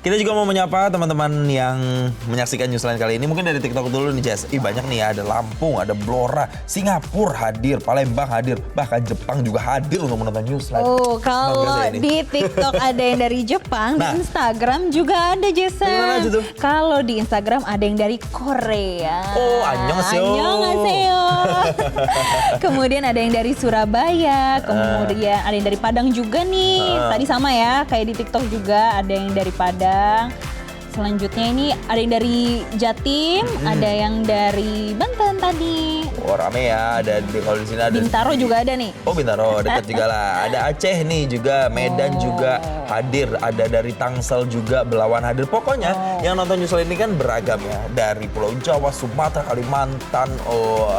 Kita juga mau menyapa teman-teman yang menyaksikan Newsline kali ini. Mungkin dari TikTok dulu nih, Jess. Banyak nih ya, ada Lampung, ada Blora, Singapura hadir, Palembang hadir, bahkan Jepang juga hadir untuk menonton Newsline. Oh, kalau di TikTok ada yang dari Jepang, di Instagram juga ada, Jason. Gimana aja tuh? Kalau di Instagram ada yang dari Korea. Oh, annyeonghaseyo. Annyeonghaseyo. Kemudian ada yang dari Surabaya, kemudian ada yang dari Padang juga nih. Tadi sama ya, kayak di TikTok juga ada yang dari Padang. Selanjutnya ini ada yang dari Jatim, ada yang dari Banten tadi. Oh, rame ya. Ada kalau di sini ada Bintaro juga ada nih. Oh, Bintaro dekat juga lah. Ada Aceh nih juga, Medan juga hadir. Ada dari Tangsel juga, Belawan hadir. Pokoknya yang nonton Newsline ini kan beragam ya. Dari Pulau Jawa, Sumatera, Kalimantan,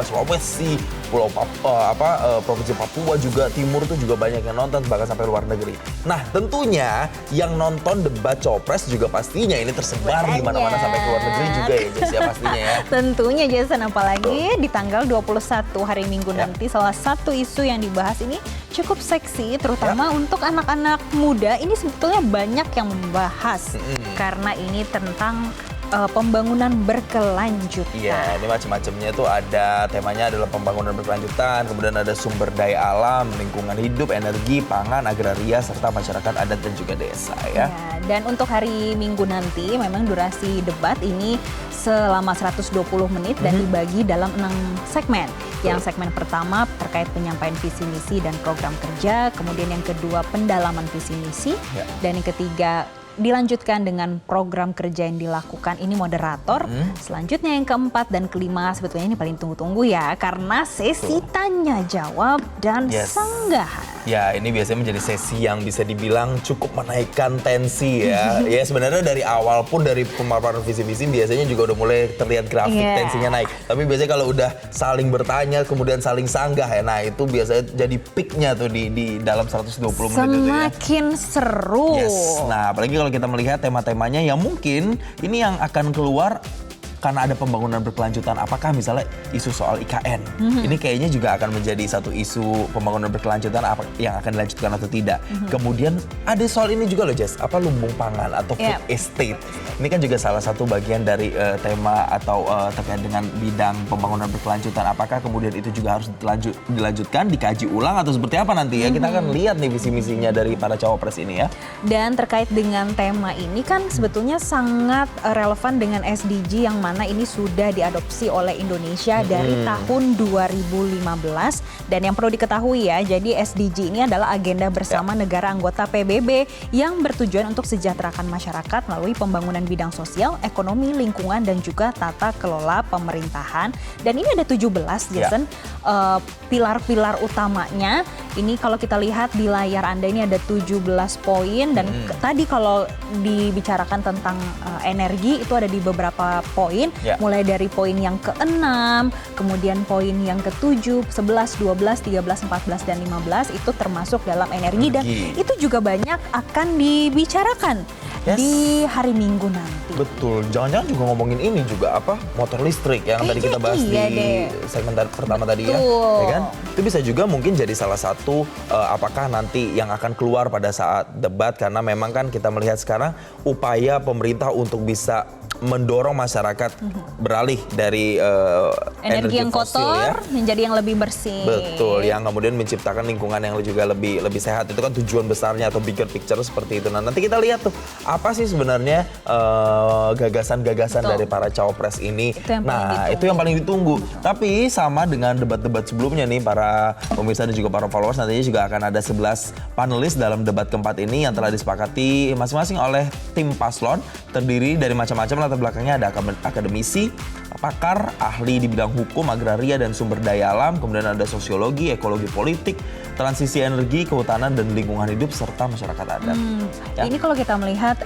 Sulawesi, Provinsi Papua juga, Timur tuh juga banyak yang nonton, bahkan sampai luar negeri. Nah, tentunya yang nonton debat Cawapres juga pastinya ini tersebar di mana-mana sampai ke luar negeri juga ya, Jess, ya pastinya ya. Tentunya, Jason, apalagi di tanggal 21 hari Minggu nanti salah satu isu yang dibahas ini cukup seksi, terutama untuk anak-anak muda. Ini sebetulnya banyak yang membahas karena ini tentang pembangunan berkelanjutan. Iya, ini macam-macamnya tuh ada, temanya adalah pembangunan berkelanjutan, kemudian ada sumber daya alam, lingkungan hidup, energi, pangan, agraria, serta masyarakat adat dan juga desa ya. Dan untuk hari Minggu nanti memang durasi debat ini selama 120 menit dan dibagi dalam 6 segmen. Yang segmen pertama terkait penyampaian visi misi dan program kerja, kemudian yang kedua pendalaman visi misi, dan yang ketiga dilanjutkan dengan program kerja yang dilakukan, ini moderator. Selanjutnya yang keempat dan kelima sebetulnya ini paling tunggu-tunggu ya, karena sesi tanya jawab dan sanggahan. Ya, ini biasanya menjadi sesi yang bisa dibilang cukup menaikkan tensi ya. Ya, sebenarnya dari awal pun dari pemaparan visi misi biasanya juga udah mulai terlihat grafik tensinya naik. Tapi biasanya kalau udah saling bertanya kemudian saling sanggah ya, nah itu biasanya jadi peaknya tuh di dalam 120 menit itu ya. Semakin seru. Nah, apalagi kalau kita melihat tema-temanya yang mungkin ini yang akan keluar karena ada pembangunan berkelanjutan, apakah misalnya isu soal IKN, ini kayaknya juga akan menjadi satu isu pembangunan berkelanjutan apa yang akan dilanjutkan atau tidak. Kemudian ada soal ini juga loh, Jess, apa lumbung pangan atau food estate. Ini kan juga salah satu bagian dari tema atau terkait dengan bidang pembangunan berkelanjutan. Apakah kemudian itu juga harus dilanjutkan, dikaji ulang atau seperti apa nanti ya? Kita akan lihat nih visi misinya dari para cawapres ini ya. Dan terkait dengan tema ini kan sebetulnya sangat relevan dengan SDG yang mana ini sudah diadopsi oleh Indonesia dari tahun 2015. Dan yang perlu diketahui ya, jadi SDG ini adalah agenda bersama negara anggota PBB yang bertujuan untuk sejahterakan masyarakat melalui pembangunan bidang sosial, ekonomi, lingkungan, dan juga tata kelola pemerintahan. Dan ini ada 17, Jason, pilar-pilar utamanya. Ini kalau kita lihat di layar Anda ini ada 17 poin. Dan tadi kalau dibicarakan tentang energi itu ada di beberapa poin. Mulai dari poin yang ke-6, kemudian poin yang ke-7, 11, 12, 13, 14, dan 15 itu termasuk dalam energi. Dan itu juga banyak akan dibicarakan di hari Minggu nanti. Betul, jangan-jangan juga ngomongin ini juga apa, motor listrik yang tadi kita bahas di segmen pertama tadi ya kan? Itu bisa juga mungkin jadi salah satu apakah nanti yang akan keluar pada saat debat, karena memang kan kita melihat sekarang upaya pemerintah untuk bisa mendorong masyarakat beralih dari energi yang fosil kotor menjadi yang lebih bersih. Betul, yang kemudian menciptakan lingkungan yang juga lebih sehat. Itu kan tujuan besarnya atau bigger picture seperti itu. Nah, nanti kita lihat tuh apa sih sebenarnya gagasan-gagasan dari para cawapres ini. Itu yang paling ditunggu. Tapi sama dengan debat-debat sebelumnya nih, para pemirsa dan juga para followers, nantinya juga akan ada 11 panelis dalam debat keempat ini yang telah disepakati masing-masing oleh tim paslon, terdiri dari macam-macam latar belakangnya. Ada akademisi, pakar, ahli di bidang hukum, agraria, dan sumber daya alam, kemudian ada sosiologi, ekologi politik, transisi energi, kehutanan, dan lingkungan hidup, serta masyarakat adat. Ini kalau kita melihat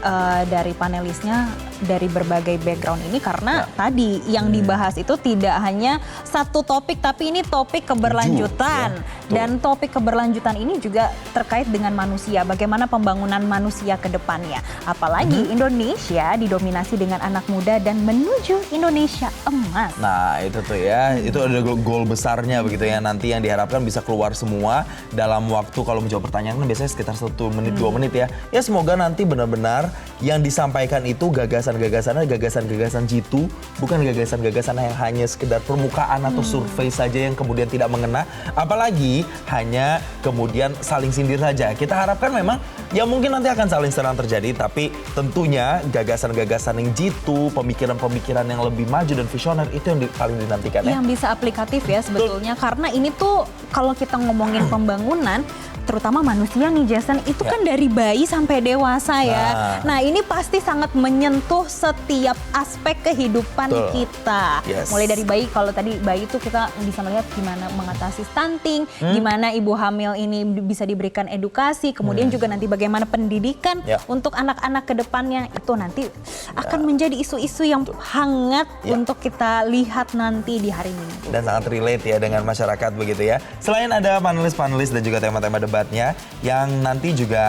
dari panelisnya dari berbagai background ini karena tadi yang dibahas itu tidak hanya satu topik tapi ini topik keberlanjutan. Dan topik keberlanjutan ini juga terkait dengan manusia, bagaimana pembangunan manusia ke depannya. Apalagi Indonesia didominasi dengan anak muda dan menuju Indonesia emas. Nah itu tuh ya, itu ada goal besarnya begitu ya, nanti yang diharapkan bisa keluar semua dalam waktu, kalau menjawab pertanyaan kan biasanya sekitar 1 menit 2 menit ya. Ya semoga nanti benar-benar yang disampaikan itu gagasan-gagasannya gagasan-gagasan jitu, bukan gagasan-gagasan yang hanya sekedar permukaan atau survei saja yang kemudian tidak mengena, apalagi hanya kemudian saling sindir saja. Kita harapkan memang ya mungkin nanti akan saling serang terjadi, tapi tentunya gagasan-gagasan yang jitu, pemikiran-pemikiran yang lebih maju dan visioner itu yang paling dinantikan ya. Yang bisa aplikatif ya sebetulnya, karena ini tuh kalau kita ngomongin pembangunan, terutama manusia nih Jason, itu kan dari bayi sampai dewasa ya. Nah ini pasti sangat menyentuh setiap aspek kehidupan kita. Mulai dari bayi, kalau tadi bayi itu kita bisa melihat gimana mengatasi stunting, gimana ibu hamil ini bisa diberikan edukasi, kemudian juga nanti bagaimana pendidikan untuk anak-anak ke depannya, itu nanti akan menjadi isu-isu yang hangat untuk kita lihat nanti di hari Minggu. Dan sangat relate ya dengan masyarakat begitu ya. Selain ada panelis-panelis dan juga tema-tema debatnya yang nanti juga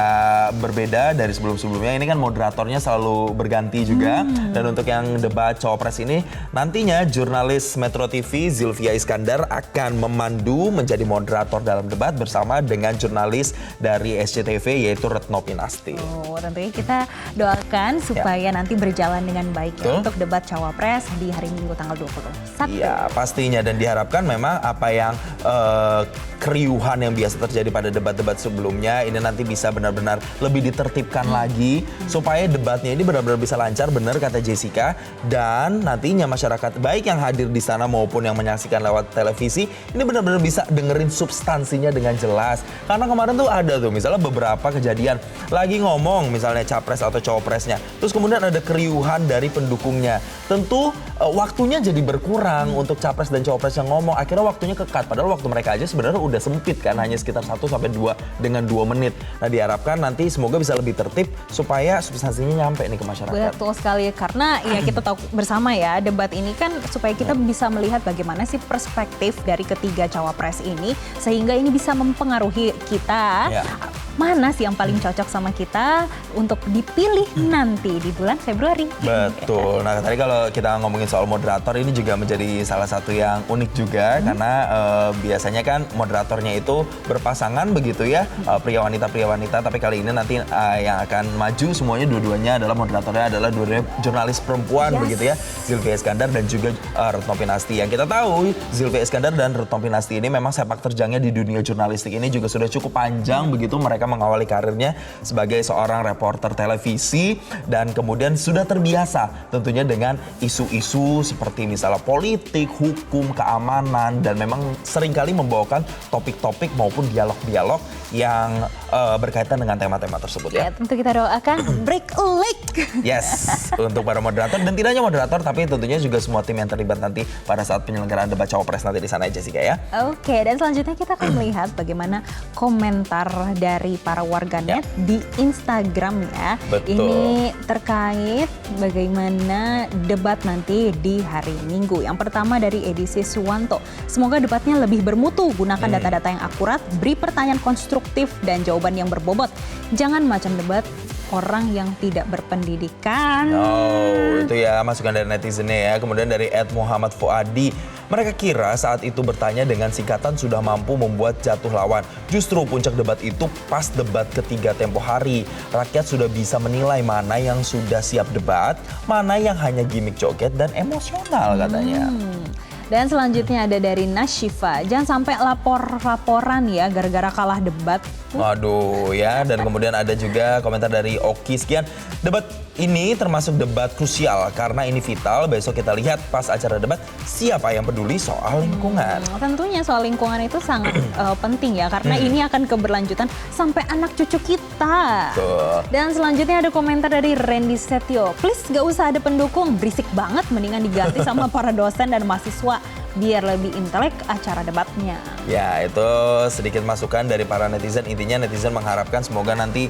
berbeda dari sebelum-sebelumnya, ini kan moderatornya selalu berganti juga. Dan untuk yang debat cawapres ini nantinya jurnalis Metro TV Zilvia Iskandar akan memandu menjadi moderator dalam debat bersama dengan jurnalis dari SCTV yaitu Retno Pinasti. Tentunya kita doakan supaya nanti berjalan dengan baik ya, untuk debat cawapres di hari Minggu tanggal 21. Iya pastinya, dan diharapkan memang apa yang keriuhan yang biasa terjadi pada debat-debat sebelumnya ini nanti bisa benar-benar lebih ditertibkan lagi supaya debatnya ini benar-benar bisa lancar, benar kata Jessica, dan nantinya masyarakat baik yang hadir di sana maupun yang menyaksikan lewat televisi ini benar-benar bisa dengerin substansinya dengan jelas. Karena kemarin tuh ada tuh misalnya beberapa kejadian lagi ngomong misalnya capres atau cawapresnya, terus kemudian ada keriuhan dari pendukungnya, tentu waktunya jadi berkurang untuk capres dan cawapres yang ngomong, akhirnya waktunya kekat, padahal waktu mereka aja sebenarnya udah sempit kan, hanya sekitar 1 sampai 2 dengan 2 menit. Nah diharapkan nanti semoga bisa lebih tertib supaya substansinya nyampe nih ke masyarakat. Betul sekali, karena ya kita tahu bersama ya, debat ini kan supaya kita bisa melihat bagaimana sih perspektif dari ketiga cawapres ini, sehingga ini bisa mempengaruhi kita mana sih yang paling cocok sama kita untuk dipilih nanti di bulan Februari. Betul. Nah tadi kalau kita ngomongin soal moderator, ini juga menjadi salah satu yang unik juga karena biasanya kan moderatornya itu berpasangan begitu ya, pria wanita, tapi kali ini nanti yang akan maju semuanya dua-duanya adalah moderatornya adalah dua jurnalis perempuan begitu ya, Zilvia Iskandar dan juga Retno Pinasti. Yang kita tahu Zilvia Iskandar dan Retno Pinasti ini memang sepak terjangnya di dunia jurnalistik ini juga sudah cukup panjang begitu, mereka mengawali karirnya sebagai seorang reporter televisi dan kemudian sudah terbiasa tentunya dengan isu-isu seperti misalnya politik, hukum, keamanan, dan memang seringkali membawakan topik-topik maupun dialog-dialog yang berkaitan dengan tema-tema tersebut ya. Tentu kita doakan break a leg. Yes, untuk para moderator, dan tidak hanya moderator tapi tentunya juga semua tim yang terlibat nanti pada saat penyelenggaraan debat cawapres nanti di sana ya Jessica ya. Oke, dan selanjutnya kita akan melihat bagaimana komentar dari para warganet di Instagram ya. Betul. Ini terkait bagaimana debat nanti di hari Minggu. Yang pertama dari Edisi Suwanto. Semoga debatnya lebih bermutu, gunakan data-data yang akurat, beri pertanyaan konstruktif dan jawaban yang berbobot. Jangan macam debat orang yang tidak berpendidikan. Oh, itu ya masukan dari netizennya ya. Kemudian dari @Muhammad Fuadi, mereka kira saat itu bertanya dengan singkatan sudah mampu membuat jatuh lawan. Justru puncak debat itu pas debat ketiga tempo hari. Rakyat sudah bisa menilai mana yang sudah siap debat, mana yang hanya gimmick joget dan emosional katanya. Dan selanjutnya ada dari Nashifa, jangan sampai laporan ya gara-gara kalah debat. Waduh ya, dan kemudian ada juga komentar dari Oki sekian. Debat ini termasuk debat krusial karena ini vital. Besok kita lihat pas acara debat siapa yang peduli soal lingkungan. Tentunya soal lingkungan itu sangat penting ya, karena ini akan keberlanjutan sampai anak cucu kita. Dan selanjutnya ada komentar dari Randy Setio, please gak usah ada pendukung, berisik banget, mendingan diganti sama para dosen dan mahasiswa biar lebih intelek acara debatnya. Ya, itu sedikit masukan dari para netizen. Intinya netizen mengharapkan semoga nanti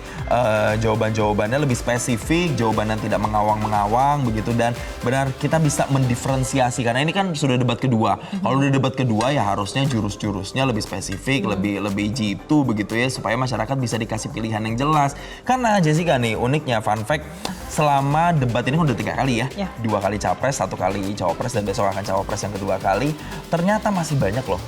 jawaban-jawabannya lebih spesifik, jawaban yang tidak mengawang-mengawang begitu, dan benar kita bisa mendiferensiasi karena ini kan sudah debat kedua. Kalau udah debat kedua ya harusnya jurus-jurusnya lebih spesifik, lebih jitu begitu ya, supaya masyarakat bisa dikasih pilihan yang jelas. Karena Jessica nih, uniknya fun fact, selama debat ini udah 3 kali ya. 2 kali capres, 1 kali cawapres, dan besok akan cawapres yang kedua kali. Ternyata masih banyak loh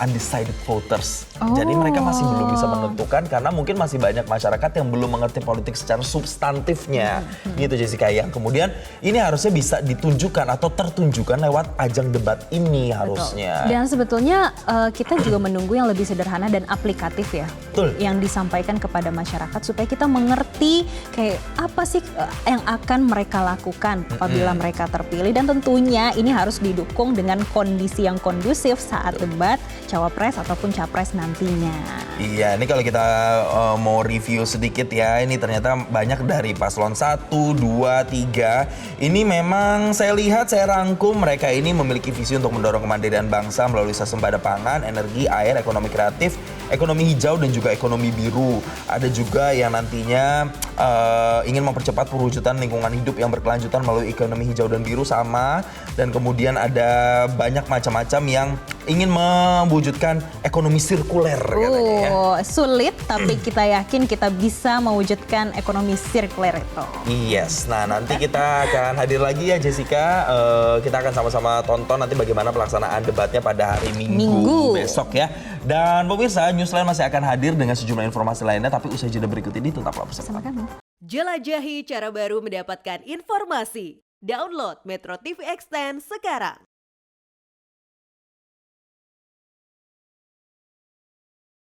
undecided voters. Jadi mereka masih belum bisa menentukan karena mungkin masih banyak masyarakat yang belum mengerti politik secara substantifnya. Gitu Jessica, yang kemudian ini harusnya bisa ditunjukkan atau tertunjukkan lewat ajang debat ini harusnya. Dan sebetulnya kita juga menunggu yang lebih sederhana dan aplikatif ya. Betul. Yang disampaikan kepada masyarakat supaya kita mengerti kayak apa sih yang akan mereka lakukan apabila mereka terpilih, dan tentunya ini harus didukung dengan kondisi yang kondusif saat debat cawapres ataupun capres nantinya. Iya, ini kalau kita mau review sedikit ya, ini ternyata banyak dari paslon 1, 2, 3. Ini memang saya lihat, saya rangkum, mereka ini memiliki visi untuk mendorong kemandirian bangsa melalui swasembada pangan, energi, air, ekonomi kreatif, ekonomi hijau, dan juga ekonomi biru. Ada juga yang nantinya ingin mempercepat perwujudan lingkungan hidup yang berkelanjutan melalui ekonomi hijau dan biru sama. Dan kemudian ada banyak macam-macam yang ingin mewujudkan ekonomi sirkuler katanya ya. Sulit, tapi kita yakin kita bisa mewujudkan ekonomi sirkuler itu. Yes, nah nanti kita akan hadir lagi ya Jessica. Kita akan sama-sama tonton nanti bagaimana pelaksanaan debatnya pada hari Minggu besok ya. Dan pemirsa, Newsline masih akan hadir dengan sejumlah informasi lainnya, tapi usai jeda berikut ini tetaplah bersama kami. Jelajahi cara baru mendapatkan informasi. Download Metro TV Extend sekarang.